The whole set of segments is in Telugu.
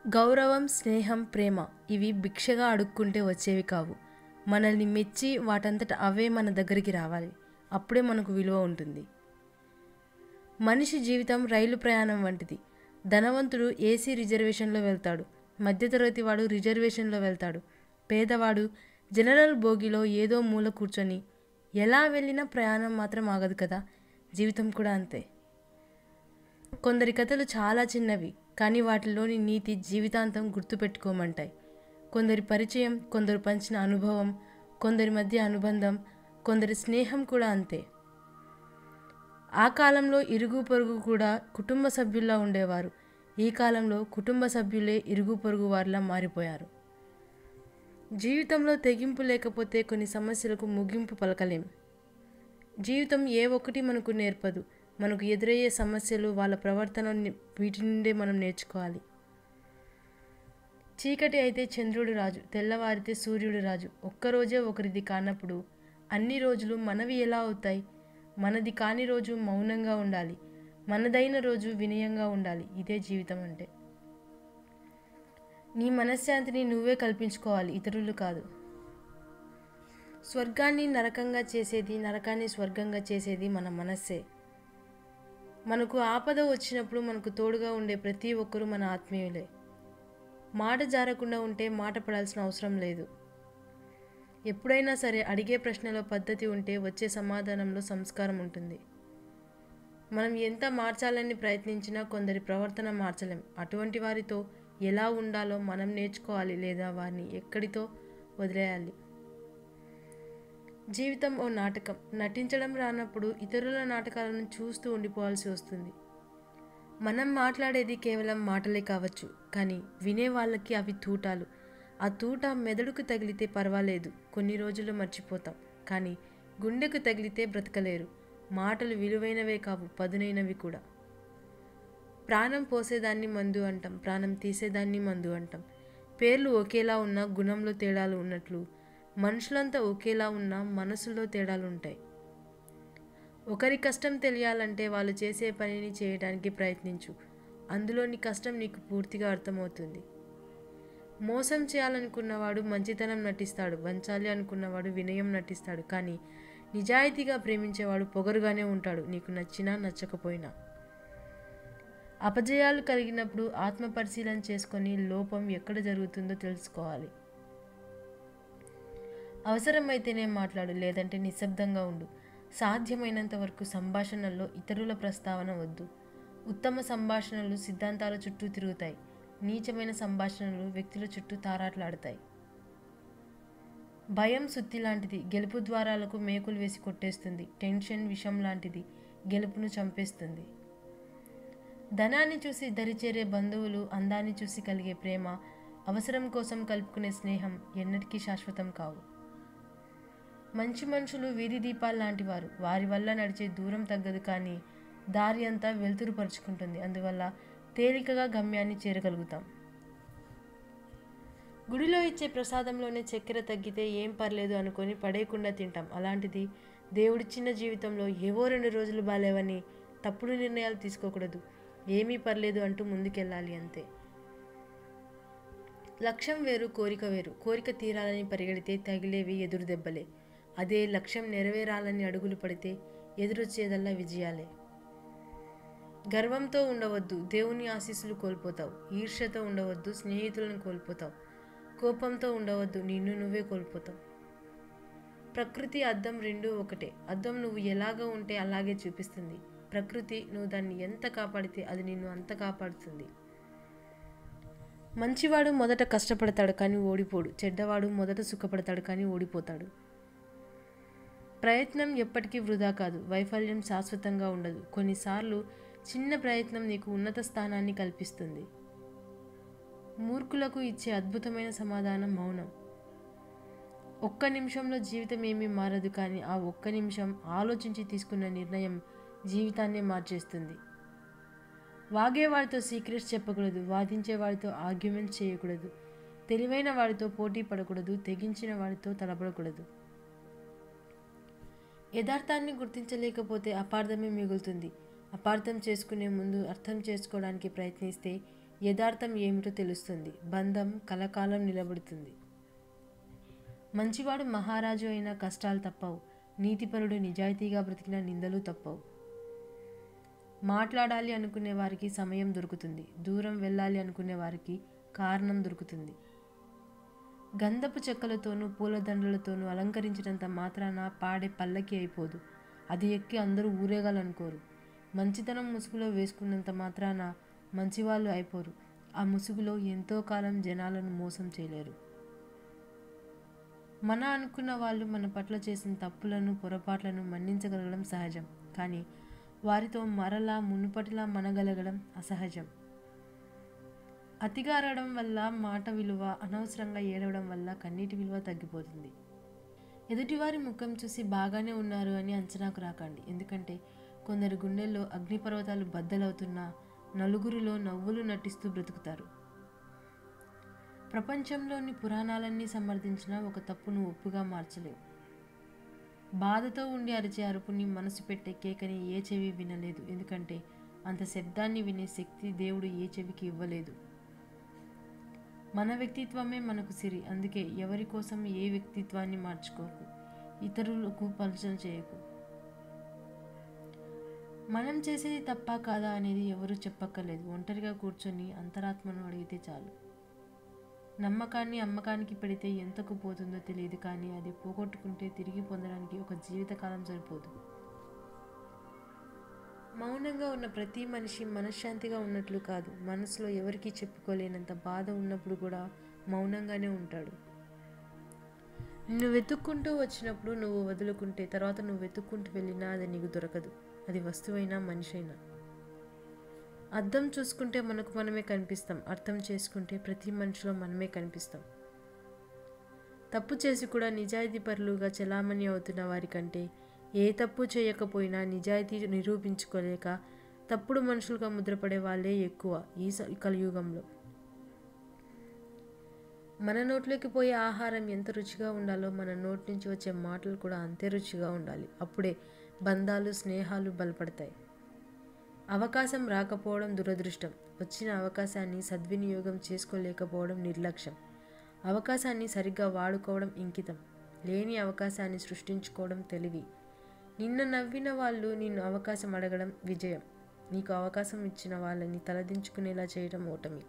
గౌరవం, స్నేహం, ప్రేమ ఇవి భిక్షగా అడుక్కుంటే వచ్చేవి కావు. మనల్ని మెచ్చి వాటంతట అవే మన దగ్గరికి రావాలి. అప్పుడే మనకు విలువ ఉంటుంది. మనిషి జీవితం రైలు ప్రయాణం వంటిది. ధనవంతుడు ఏసీ రిజర్వేషన్లో వెళ్తాడు. మధ్యతరగతి వాడు రిజర్వేషన్లో వెళ్తాడు. పేదవాడు జనరల్ బోగిలో ఏదో మూల కూర్చొని ఎలా వెళ్ళినా ప్రయాణం మాత్రం ఆగదు కదా. జీవితం కూడా అంతే. కొందరి కథలు చాలా చిన్నవి, కానీ వాటిలోని నీతి జీవితాంతం గుర్తుపెట్టుకోమంటాయి. కొందరి పరిచయం, కొందరు పంచిన అనుభవం, కొందరి మధ్య అనుబంధం, కొందరి స్నేహం కూడా అంతే. ఆ కాలంలో ఇరుగు పొరుగు కూడా కుటుంబ సభ్యుల్లా ఉండేవారు. ఈ కాలంలో కుటుంబ సభ్యులే ఇరుగు పొరుగు వారిలా మారిపోయారు. జీవితంలో తెగింపు లేకపోతే కొన్ని సమస్యలకు ముగింపు పలకలేం. జీవితం ఏ ఒక్కటి మనకు నేర్పదు. మనకు ఎదురయ్యే సమస్యలు, వాళ్ళ ప్రవర్తన, వీటి నుండే మనం నేర్చుకోవాలి. చీకటి అయితే చంద్రుడు రాజు, తెల్లవారితే సూర్యుడు రాజు. ఒక్కరోజే ఒకరిది కానప్పుడు అన్ని రోజులు మనవి ఎలా అవుతాయి? మనది కాని రోజు మౌనంగా ఉండాలి, మనదైన రోజు వినయంగా ఉండాలి. ఇదే జీవితం అంటే. నీ మనశ్శాంతిని నువ్వే కల్పించుకోవాలి, ఇతరులు కాదు. స్వర్గాన్ని నరకంగా చేసేది, నరకాన్ని స్వర్గంగా చేసేది మన మనస్సే. మనకు ఆపద వచ్చినప్పుడు మనకు తోడుగా ఉండే ప్రతి ఒక్కరూ మన ఆత్మీయులే. మాట జారకుండా ఉంటే మాట పడాల్సిన అవసరం లేదు. ఎప్పుడైనా సరే అడిగే ప్రశ్నలో పద్ధతి ఉంటే వచ్చే సమాధానంలో సంస్కారం ఉంటుంది. మనం ఎంత మార్చాలని ప్రయత్నించినా కొందరి ప్రవర్తన మార్చలేం. అటువంటి వారితో ఎలా ఉండాలో మనం నేర్చుకోవాలి, లేదా వారిని ఎక్కడితో వదిలేయాలి. జీవితం ఓ నాటకం. నటించడం రానప్పుడు ఇతరుల నాటకాలను చూస్తూ ఉండిపోవాల్సి వస్తుంది. మనం మాట్లాడేది కేవలం మాటలే కావచ్చు, కానీ వినే వాళ్ళకి అవి తూటాలు. ఆ తూట మెదడుకు తగిలితే పర్వాలేదు, కొన్ని రోజులు మర్చిపోతాం. కానీ గుండెకు తగిలితే బ్రతకలేరు. మాటలు విలువైనవే కావు, పదునైనవి కూడా. ప్రాణం పోసేదాన్ని మందు అంటాం, ప్రాణం తీసేదాన్ని మందు అంటాం. పేర్లు ఒకేలా ఉన్నా గుణంలో తేడాలు ఉన్నట్లు మనుషులంతా ఒకేలా ఉన్నా మనసులో తేడాలు ఉంటాయి. ఒకరి కష్టం తెలియాలంటే వాళ్ళు చేసే పనిని చేయడానికి ప్రయత్నించు. అందులోని కష్టం నీకు పూర్తిగా అర్థమవుతుంది. మోసం చేయాలనుకున్నవాడు మంచితనం నటిస్తాడు, వంచాలి అనుకున్నవాడు వినయం నటిస్తాడు. కానీ నిజాయితీగా ప్రేమించేవాడు పొగరుగానే ఉంటాడు, నీకు నచ్చినా నచ్చకపోయినా. అపజయాలు కలిగినప్పుడు ఆత్మ పరిశీలన చేసుకొని లోపం ఎక్కడ జరుగుతుందో తెలుసుకోవాలి. అవసరమైతేనే మాట్లాడు, లేదంటే నిశ్శబ్దంగా ఉండు. సాధ్యమైనంత వరకు సంభాషణల్లో ఇతరుల ప్రస్తావన వద్దు. ఉత్తమ సంభాషణలు సిద్ధాంతాల చుట్టూ తిరుగుతాయి. నీచమైన సంభాషణలు వ్యక్తుల చుట్టూ తారాట్లాడతాయి. భయం సుత్తి లాంటిది, గెలుపు ద్వారాలకు మేకులు వేసి కొట్టేస్తుంది. టెన్షన్ విషం లాంటిది, గెలుపును చంపేస్తుంది. ధనాన్ని చూసి దరిచేరే బంధువులు, అందాన్ని చూసి కలిగే ప్రేమ, అవసరం కోసం కలుపుకునే స్నేహం ఎన్నటికీ శాశ్వతం కావు. మంచి మనుషులు వీధి దీపాలు లాంటి వారు. వారి వల్ల నడిచే దూరం తగ్గదు, కానీ దారి అంతా వెలుతురుపరుచుకుంటుంది. అందువల్ల తేలికగా గమ్యాన్ని చేరగలుగుతాం. గుడిలో ఇచ్చే ప్రసాదంలోనే చక్కెర తగ్గితే ఏం పర్లేదు అనుకొని పడేయకుండా తింటాం. అలాంటిది దేవుడిచ్చిన జీవితంలో ఏవో 2 రోజులు బాలేవని తప్పుడు నిర్ణయాలు తీసుకోకూడదు. ఏమీ పర్లేదు అంటూ ముందుకెళ్ళాలి, అంతే. లక్ష్యం వేరు, కోరిక వేరు. కోరిక తీరాలని పరిగెడితే తగిలేవి ఎదురు దెబ్బలే. అదే లక్ష్యం నెరవేరాలని అడుగులు పడితే ఎదురొచ్చేదల్లా విజయాలే. గర్వంతో ఉండవద్దు, దేవుని ఆశీస్సులు కోల్పోతావు. ఈర్ష్యతో ఉండవద్దు, స్నేహితులను కోల్పోతావు. కోపంతో ఉండవద్దు, నిన్ను నువ్వే కోల్పోతావు. ప్రకృతి, అద్దం రెండూ ఒకటే. అద్దం నువ్వు ఎలాగ ఉంటే అలాగే చూపిస్తుంది. ప్రకృతి నువ్వు దాన్ని ఎంత కాపాడితే అది నిన్ను అంత కాపాడుతుంది. మంచివాడు మొదట కష్టపడతాడు కానీ ఓడిపోడు. చెడ్డవాడు మొదట సుఖపడతాడు కానీ ఓడిపోతాడు. ప్రయత్నం ఎప్పటికీ వృధా కాదు. వైఫల్యం శాశ్వతంగా ఉండదు. కొన్నిసార్లు చిన్న ప్రయత్నం నీకు ఉన్నత స్థానాన్ని కల్పిస్తుంది. మూర్ఖులకు ఇచ్చే అద్భుతమైన సమాధానం మౌనం. ఒక్క నిమిషంలో జీవితం ఏమీ మారదు, కానీ ఆ ఒక్క నిమిషం ఆలోచించి తీసుకున్న నిర్ణయం జీవితాన్నే మార్చేస్తుంది. వాగేవాడితో సీక్రెట్స్ చెప్పకూడదు. వాదించేవాడితో ఆర్గ్యుమెంట్స్ చేయకూడదు. తెలివైన వాడితో పోటీ పడకూడదు. తెగించిన వాడితో తలపడకూడదు. యథార్థాన్ని గుర్తించలేకపోతే అపార్థమే మిగులుతుంది. అపార్థం చేసుకునే ముందు అర్థం చేసుకోవడానికి ప్రయత్నిస్తే యథార్థం ఏమిటో తెలుస్తుంది. బంధం కలకాలం నిలబడుతుంది. మంచివాడు మహారాజు అయిన కష్టాలు తప్పవు. నీతిపరుడు నిజాయితీగా బ్రతికిన నిందలు తప్పవు. మాట్లాడాలి అనుకునే వారికి సమయం దొరుకుతుంది. దూరం వెళ్ళాలి అనుకునే వారికి కారణం దొరుకుతుంది. గంధపు చెక్కలతోనూ పూలదండలతోనూ అలంకరించినంత మాత్రాన పాడే పల్లకి అయిపోదు. అది ఎక్కి అందరూ ఊరేగాలనుకోరు. మంచితనం ముసుగులో వేసుకున్నంత మాత్రాన మంచివాళ్ళు అయిపోరు. ఆ ముసుగులో ఎంతో కాలం జనాలను మోసం చేయలేరు. మన అనుకున్న వాళ్ళు మన పట్ల చేసిన తప్పులను పొరపాట్లను మన్నించగలగడం సహజం. కానీ వారితో మరలా మునుపటిలా మనగలగడం అసహజం. అతిగా అరవడం వల్ల మాట విలువ, అనవసరంగా ఏడవడం వల్ల కన్నీటి విలువ తగ్గిపోతుంది. ఎదుటివారి ముఖం చూసి బాగానే ఉన్నారు అని అంచనాకు రాకండి. ఎందుకంటే కొందరు గుండెల్లో అగ్నిపర్వతాలు బద్దలవుతున్నా నలుగురిలో నవ్వులు నటిస్తూ బ్రతుకుతారు. ప్రపంచంలోని పురాణాలన్నీ సమర్థించిన ఒక తప్పును ఒప్పుగా మార్చలేవు. బాధతో ఉండి అరిచే అరుపుని, మనసు పెట్టే కేకని ఏ చెవి వినలేదు. ఎందుకంటే అంత శబ్దాన్ని వినే శక్తి దేవుడు ఏ చెవికి ఇవ్వలేదు. మన వ్యక్తిత్వమే మనకు సిరి. అందుకే ఎవరి కోసం ఏ వ్యక్తిత్వాన్ని మార్చుకోకు, ఇతరులకు పలుచన చేయకు. మనం చేసేది తప్పా కాదా అనేది ఎవరు చెప్పక్కర్లేదు. ఒంటరిగా కూర్చొని అంతరాత్మను అడిగితే చాలు. నమ్మకాన్ని అమ్మకానికి పెడితే ఎంతకు పోతుందో తెలియదు, కానీ అది పోగొట్టుకుంటే తిరిగి పొందడానికి ఒక జీవితకాలం సరిపోదు. మౌనంగా ఉన్న ప్రతి మనిషి మనశ్శాంతిగా ఉన్నట్లు కాదు. మనసులో ఎవరికీ చెప్పుకోలేనంత బాధ ఉన్నప్పుడు కూడా మౌనంగానే ఉంటాడు. నిన్ను వెతుక్కుంటూ వచ్చినప్పుడు నువ్వు వదులుకుంటే తర్వాత నువ్వు వెతుక్కుంటూ వెళ్ళినా అది నీకు దొరకదు. అది వస్తువైనా మనిషి అయినా. అద్దం చూసుకుంటే మనకు మనమే కనిపిస్తాం. అర్థం చేసుకుంటే ప్రతి మనిషిలో మనమే కనిపిస్తాం. తప్పు చేసి కూడా నిజాయితీపరులుగా చలామణి అవుతున్న వారికంటే ఏ తప్పు చేయకపోయినా నిజాయితీ నిరూపించుకోలేక తప్పుడు మనుషులుగా ముద్రపడే వాళ్ళే ఎక్కువ ఈ కలియుగంలో. మన నోట్లోకి పోయే ఆహారం ఎంత రుచిగా ఉండాలో మన నోటి నుంచి వచ్చే మాటలు కూడా అంతే రుచిగా ఉండాలి. అప్పుడే బంధాలు, స్నేహాలు బలపడతాయి. అవకాశం రాకపోవడం దురదృష్టం. వచ్చిన అవకాశాన్ని సద్వినియోగం చేసుకోలేకపోవడం నిర్లక్ష్యం. అవకాశాన్ని సరిగ్గా వాడుకోవడం ఇంకితం. లేని అవకాశాన్ని సృష్టించుకోవడం తెలివి. నిన్న నవ్విన వాళ్ళు నిన్ను అవకాశం అడగడం విజయం. నీకు అవకాశం ఇచ్చిన వాళ్ళని తలదించుకునేలా చేయడం ఓటమి.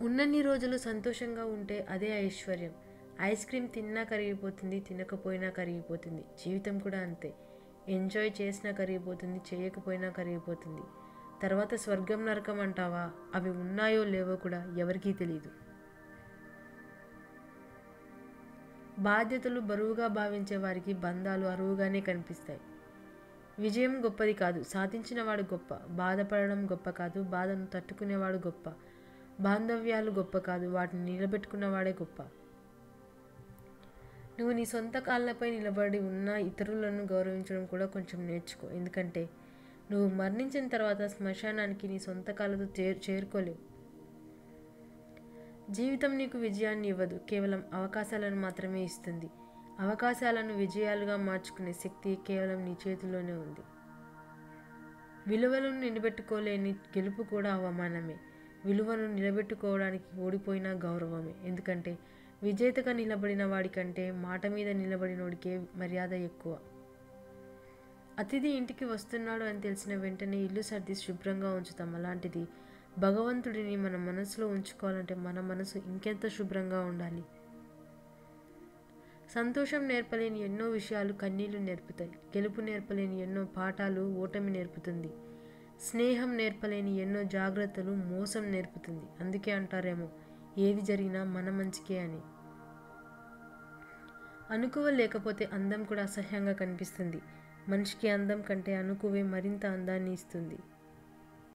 ఉన్నన్ని రోజులు సంతోషంగా ఉంటే అదే ఐశ్వర్యం. ఐస్ క్రీమ్ తిన్నా కరిగిపోతుంది, తినకపోయినా కరిగిపోతుంది. జీవితం కూడా అంతే. ఎంజాయ్ చేసినా కరిగిపోతుంది, చేయకపోయినా కరిగిపోతుంది. తర్వాత స్వర్గం నరకం అంటావా? అవి ఉన్నాయో లేవో కూడా ఎవరికీ తెలియదు. బాధ్యతలు బరువుగా భావించే వారికి బంధాలు అరువుగానే కనిపిస్తాయి. విజయం గొప్పది కాదు, సాధించినవాడు గొప్ప. బాధపడడం గొప్ప కాదు, బాధను తట్టుకునేవాడు గొప్ప. బాంధవ్యాలు గొప్ప కాదు, వాటిని నిలబెట్టుకున్నవాడే గొప్ప. నువ్వు నీ సొంత కాళ్ళపై నిలబడి ఉన్న ఇతరులను గౌరవించడం కూడా కొంచెం నేర్చుకో. ఎందుకంటే నువ్వు మరణించిన తర్వాత శ్మశానానికి నీ సొంత కాళ్ళతో చేరుకోలేవు. జీవితం నీకు విజయాన్ని ఇవ్వదు, కేవలం అవకాశాలను మాత్రమే ఇస్తుంది. అవకాశాలను విజయాలుగా మార్చుకునే శక్తి కేవలం నీ చేతిలోనే ఉంది. విలువలను నిలబెట్టుకోలేని గెలుపు కూడా అవమానమే. విలువను నిలబెట్టుకోవడానికి ఓడిపోయినా గౌరవమే. ఎందుకంటే విజేతగా నిలబడిన వాడికంటే మాట మీద నిలబడినోడికే మర్యాద ఎక్కువ. అతిథి ఇంటికి వస్తున్నాడు అని తెలిసిన వెంటనే ఇల్లు సర్ది శుభ్రంగా ఉంచుతాం. అలాంటిది భగవంతుడిని మన మనసులో ఉంచుకోవాలంటే మన మనసు ఇంకెంత శుభ్రంగా ఉండాలి. సంతోషం నేర్పలేని ఎన్నో విషయాలు కన్నీళ్లు నేర్పుతాయి. గెలుపు నేర్పలేని ఎన్నో పాఠాలు ఓటమి నేర్పుతుంది. స్నేహం నేర్పలేని ఎన్నో జాగ్రత్తలు మోసం నేర్పుతుంది. అందుకే అంటారేమో ఏది జరిగినా మన మంచికే అని. అనుకువ లేకపోతే అందం కూడా అసహ్యంగా కనిపిస్తుంది. మనిషికి అందం కంటే అనుకువే మరింత అందాన్ని ఇస్తుంది.